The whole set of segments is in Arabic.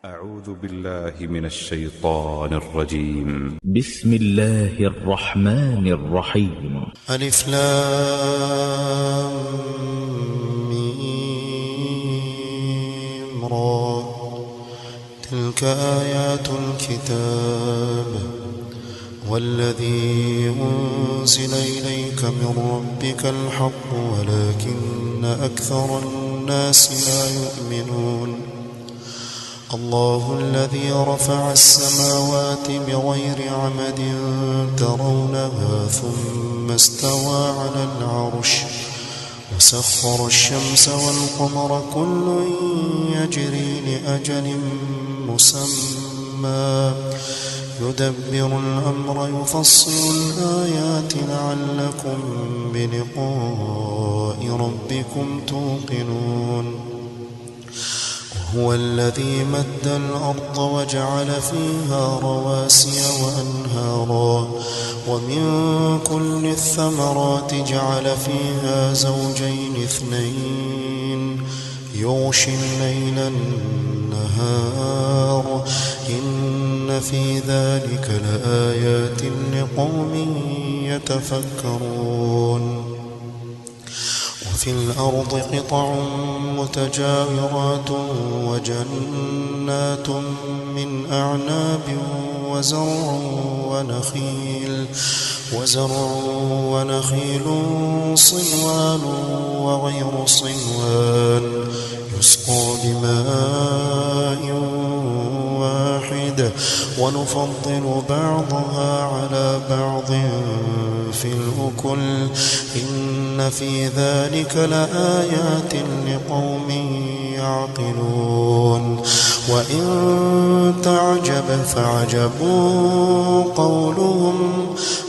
أعوذ بالله من الشيطان الرجيم. بسم الله الرحمن الرحيم. ألف لام ميم را. تلك آيات الكتاب والذي أنزل إليك من ربك الحق ولكن أكثر الناس لا يؤمنون. الله الذي رفع السماوات بغير عمد ترونها ثم استوى على العرش وسخر الشمس والقمر كل يجري لأجل مسمى يدبر الأمر يفصل الآيات لعلكم بلقاء ربكم توقنون. هو الذي مد الأرض وجعل فيها رواسي وأنهارا ومن كل الثمرات جعل فيها زوجين اثنين يغشي الليل النهار إن في ذلك لآيات لقوم يتفكرون. وفي الأرض قطع متجاورات وجنات من أعناب وزرع ونخيل صنوان وغير صنوان يسقى بماء واحد ونفضل بعضها على بعض في الأكل إن في ذلك لآيات لقوم يعقلون. وإن تعجب فعجب قولهم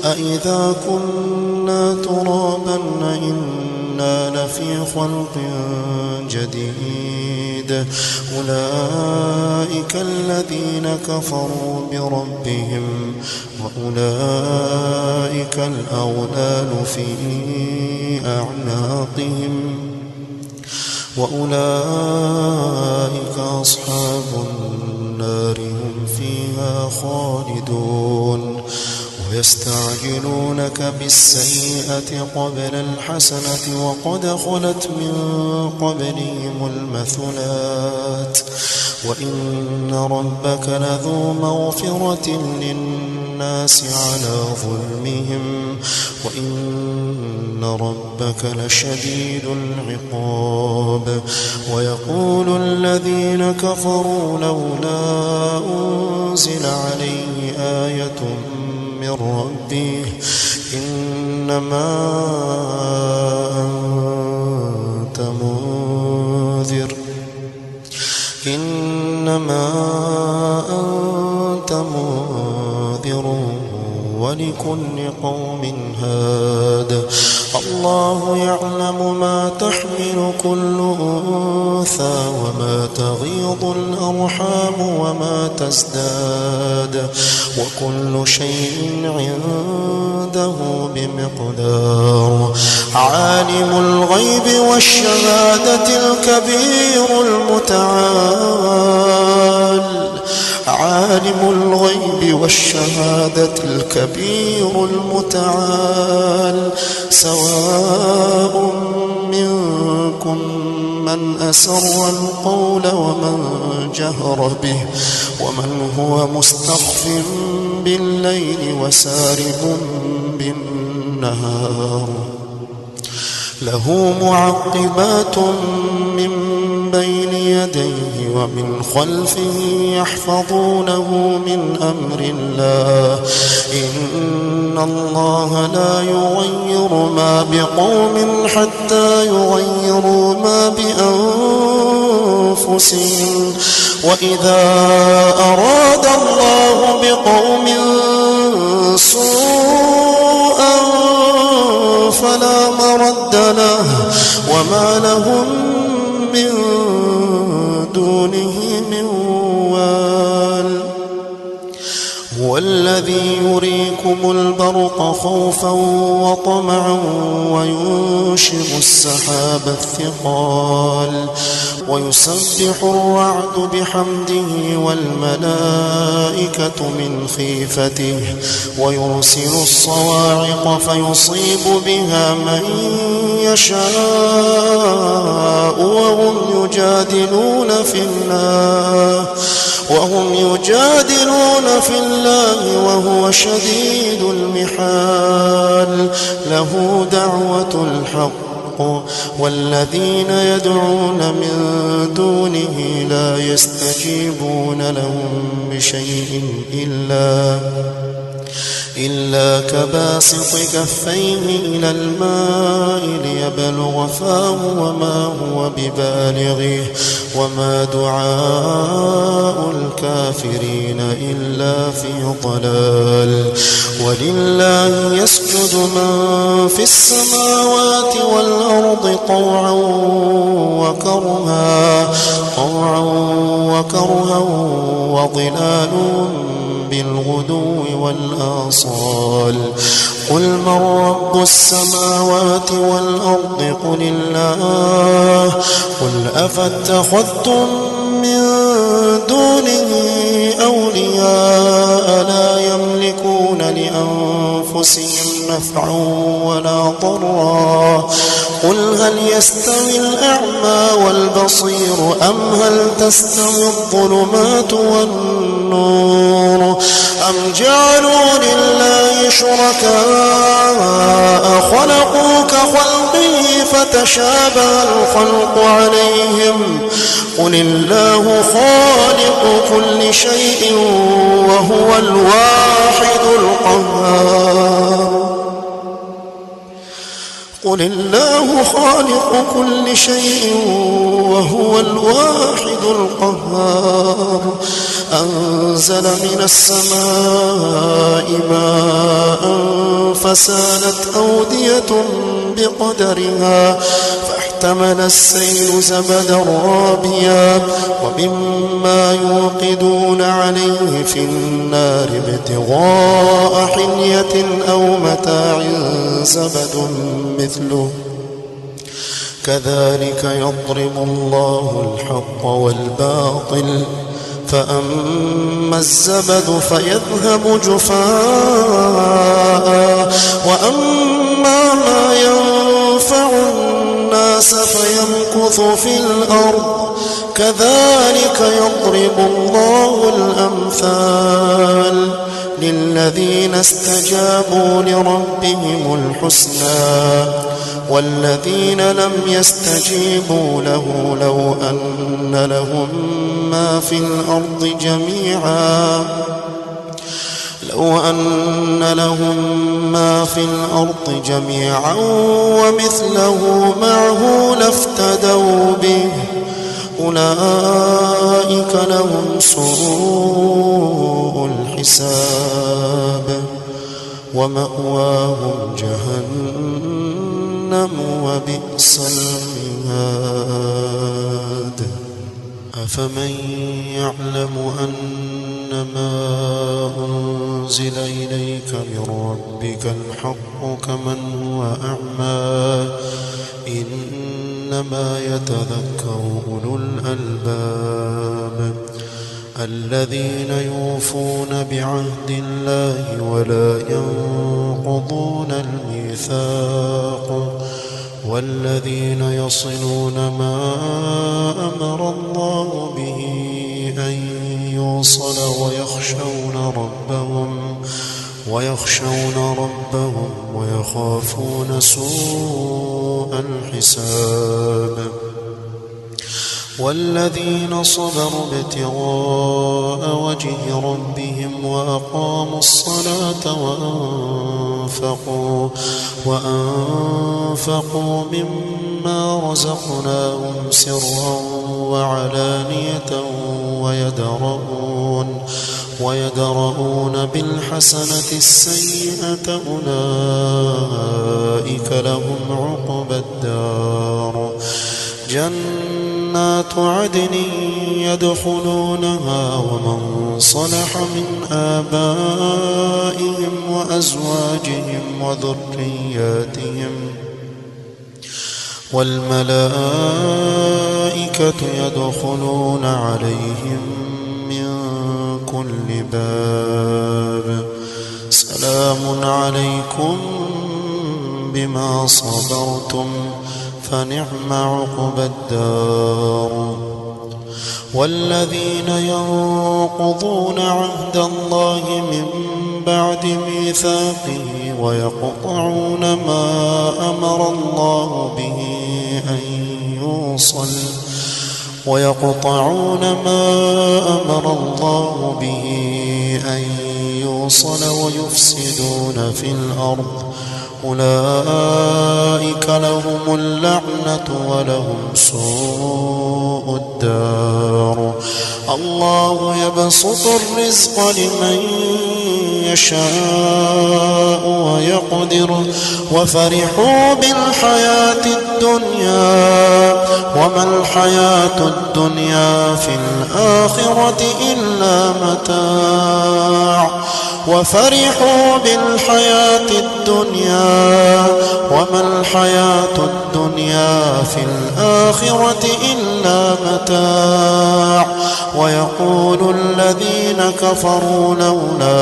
أإذا كنا ترابا إنا لفي خلق جديد أولئك الذين كفروا بربهم وأولئك الأغلال في أعناقهم وأولئك أصحاب النار هم فيها خالدون. ويستعجلونك بالسيئة قبل الحسنة وقد خلت من قبلهم المثلات وإن ربك لذو مغفرة للناس على ظلمهم وإن ربك لشديد العقاب. ويقول الذين كفروا لولا أنزل عليه آية من ربه إنما أنت منذر ولكل قوم هاد. الله يعلم ما تحمل كل أنثى وما تغيض الأرحام وما تزداد وكل شيء عنده بمقدار. عالم الغيب والشهادة الكبير المتعال عالم الغيب والشهادة الكبير المتعال سواء منكم من أسر القول ومن جهر به ومن هو مستخف بالليل وسارب بالنهار له معقبات من بين يديه ومن خلفه يحفظونه من أمر الله إن الله لا يغير ما بقوم حتى يغيروا ما بأنفسهم وإذا أراد الله بقوم سوءا فلا مرد له وما لهم من دونه من وال. هو الذي يريكم يريكم البرق خوفا وطمعا وينشر السحاب الثقال ويسبح الرعد بحمده والملائكة من خيفته ويرسل الصواعق فيصيب بها من يشاء وهم يجادلون في الله وهو شديد المحال له دعوة الحق والذين يدعون من دونه لا يستجيبون لهم بشيء إلا كباسط كفيه إلى الماء ليبلغ فاه وما هو ببالغه وما دعاء الكافرين إلا في ضلال ولله يسجد من في السماوات والأرض طوعا وكرها وظلالهم بالغدو والآصال قل من رب السماوات والأرض قل الله قل أفاتخذتم من دونه أولياء لا يملكون لأنفسهم نفعا ولا ضرا قل هل يستوي الأعمى والبصير أم هل تستوي الظلمات والنور أم جعلوا لله شركاء خلقوا كخلقه فتشابه الخلق عليهم قل الله خالق كل شيء وهو الواحد القهار قل الله خالق كل شيء وهو الواحد القهار أنزل من السماء ماء فسالت أودية بقدرها فاحتمل السيل زبدا رابيا ومما يوقدون عليه في النار ابتغاء حلية أو متاع زبد مثله كذلك يضرب الله الحق والباطل فأما الزبد فيذهب جفاء وأما ما ينفع الناس فيمكث في الأرض كذلك يضرب الله الأمثال للذين استجابوا لربهم الحسنى والذين لم يستجيبوا له لو أن لهم ما في الأرض جميعا ومثله معه لافتدوا به أولئك لهم سوء الحساب ومأواهم جهنم وبئس المهاد أفمن يعلم أنما أنزل إليك من ربك الحق كمن هو أعمى إنما يتذكر أولو الألباب الذين يوفون بعهد الله ولا ينقضون الميثاق والذين يصلون ما أمر الله به أن يوصل ويخشون ربهم ويخافون سوء الحساب والذين صبروا ابتغاء وجه ربهم وأقاموا الصلاة وأنفقوا مما رزقناهم سرا وعلانية ويدرؤون بالحسنة السيئة أولئك لهم عقبى الدار جنات جنات عدن يدخلونها ومن صلح من آبائهم وأزواجهم وذرياتهم والملائكة يدخلون عليهم من كل باب سلام عليكم بما صبرتم فنعم عقبى الدار. والذين ينقضون عهد الله من بعد ميثاقه ويقطعون ما أمر الله به أن يوصل ويفسدون في الأرض أولئك لهم اللعنة ولهم سوء الدار. الله يبسط الرزق لمن يشاء ويقدر وفرحوا بالحياة الدنيا وما الحياة الدنيا في الآخرة إلا متاع وفرحوا بالحياة الدنيا وما الحياة الدنيا في الآخرة إلا متاع. ويقول الذين كفروا لولا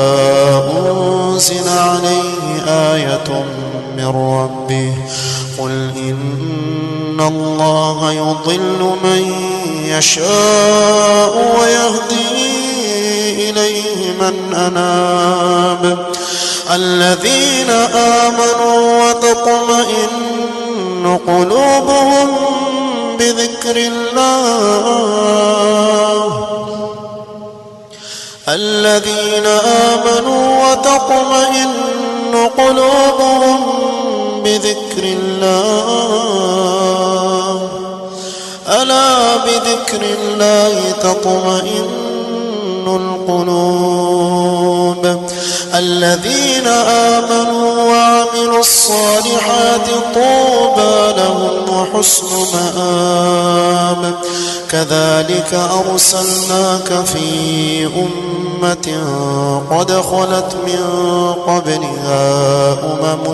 أنزل عليه آية من ربه قل إن الله يضل من يشاء ويهدي إليه من أناب. الذين آمنوا وتطمئن قلوبهم بذكر الله الذين آمنوا وتطمئن قلوبهم بذكر الله ألا بذكر الله تطمئن القلوب. الذين آمنوا وعملوا الصالحات طوبى لهم وحسن مآب. كذلك أرسلناك في أمة قد خلت من قبلها أمم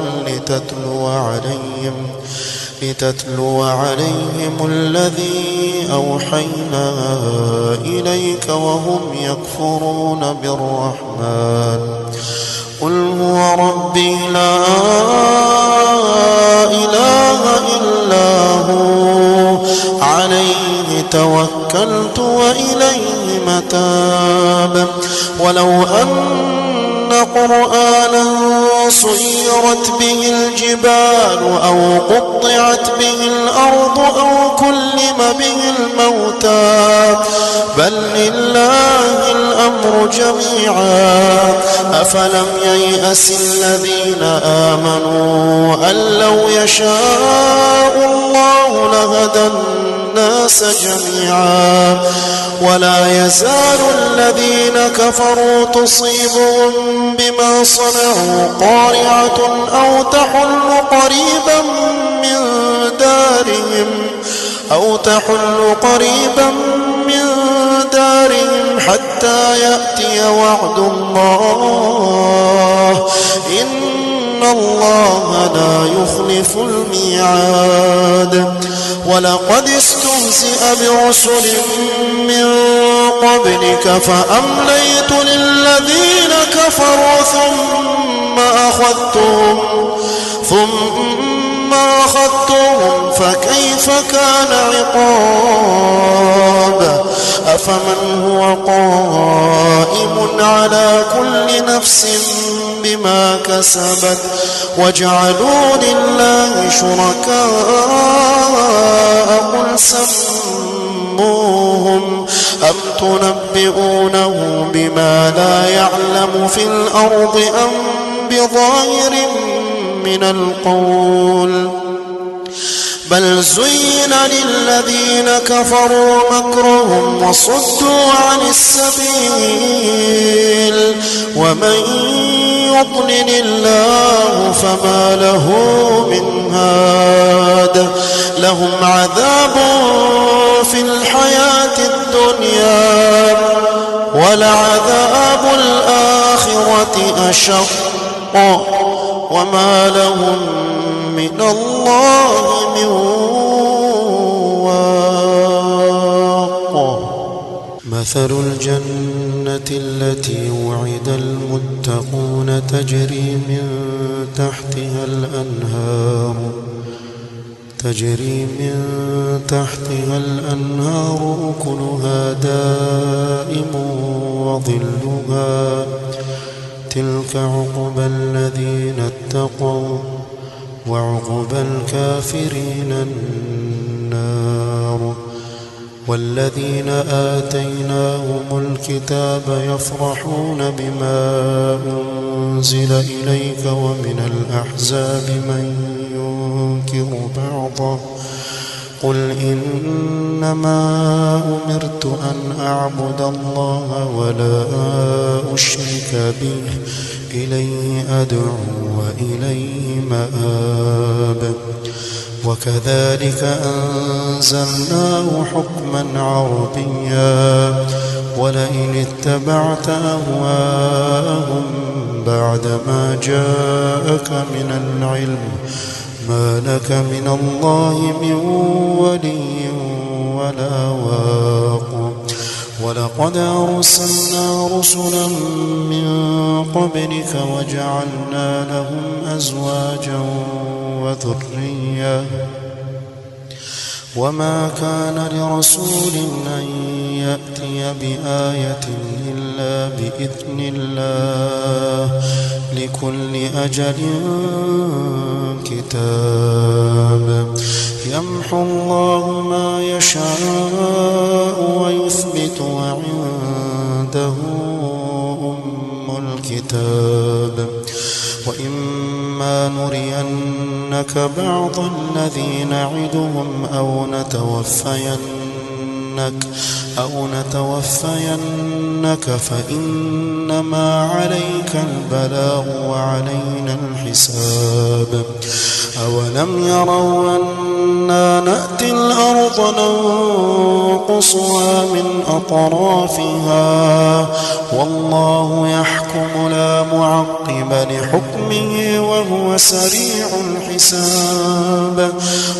لتتلو عليهم الذي أوحينا إليك وهم يكفرون بالرحمن. قل هو ربي لا إله إلا هو عليه توكلت وإليه متاب. ولو أن قرآنا سيرت به الجبال أو قطعت به الأرض أو كلم به الموتى بل لله الأمر جميعا. أفلم ييأس الذين آمنوا أن لو يشاء الله لهدى الناس جميعا. ولا يزال الذين كفروا تصيبهم بما صنعوا قارعة أو تحل قريبا من دارهم حتى يأتي وعد الله إن الله لا يخلف الميعاد. ولقد استهزئ برسل من قبلك فأمليت للذين كفروا ثم أخذتهم فكيف كان عقاب. أفمن هو قائم على كل نفس بما كسبت وجعلوا لله شركاء قل سموهم أم تنبئونه بما لا يعلم في الأرض أم بظاهر من القول بل زين للذين كفروا مكرهم وصدوا عن السبيل ومن يضلل الله فما له من هاد. لهم عذاب في الحياة الدنيا ولعذاب الآخرة أشق وما لهم من الله من واق. مثل الجنة التي وعد المتقون تجري من تحتها الأنهار أكلها دائم وظلها تلك عقبى الذين اتقوا وعقبى الكافرين النار. والذين آتيناهم الكتاب يفرحون بما أنزل إليك ومن الأحزاب من ينكر بعضه قل إنما أمرت أن أعبد الله ولا أشرك به إليه أدعو وإليه مآب. وكذلك أنزلناه حكما عربيا ولئن اتبعت أهواءهم بعدما جاءك من العلم ما لك من الله من ولي ولا واق. ولقد أرسلنا رسلا من قبلك وجعلنا لهم أزواجا وذرية وما كان لرسول أن يأتي بآية إلا بإذن الله لكل أجل كتاب. يمحو الله ما يشاء ويثبت وعنده أم الكتاب. وإما نرينك بعض الذي نعدهم أو نتوفينك فإنما عليك البلاغ وعلينا الحساب. أولم يروا أنا نأتي الأرض ننقصها من أطرافها والله يحكم لا معقب لحكمه وهو سريع الحساب.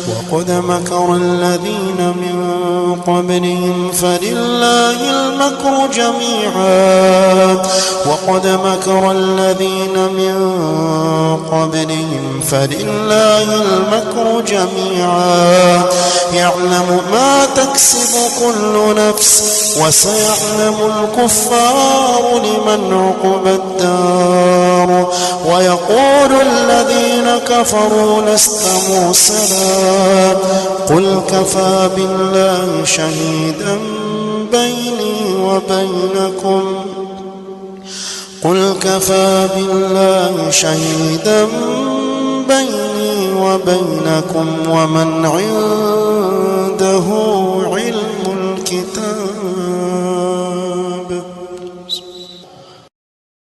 وقد مكر الذين من قبلهم فلله المكر جميعا يعلم ما تكسب كل نفس وسيعلم الكفار لمن عقبى الدار. ويقول الذين كفروا لست مرسلا قل كفى بالله شهيدا بيني وبينكم ومن عنده علم الكتاب.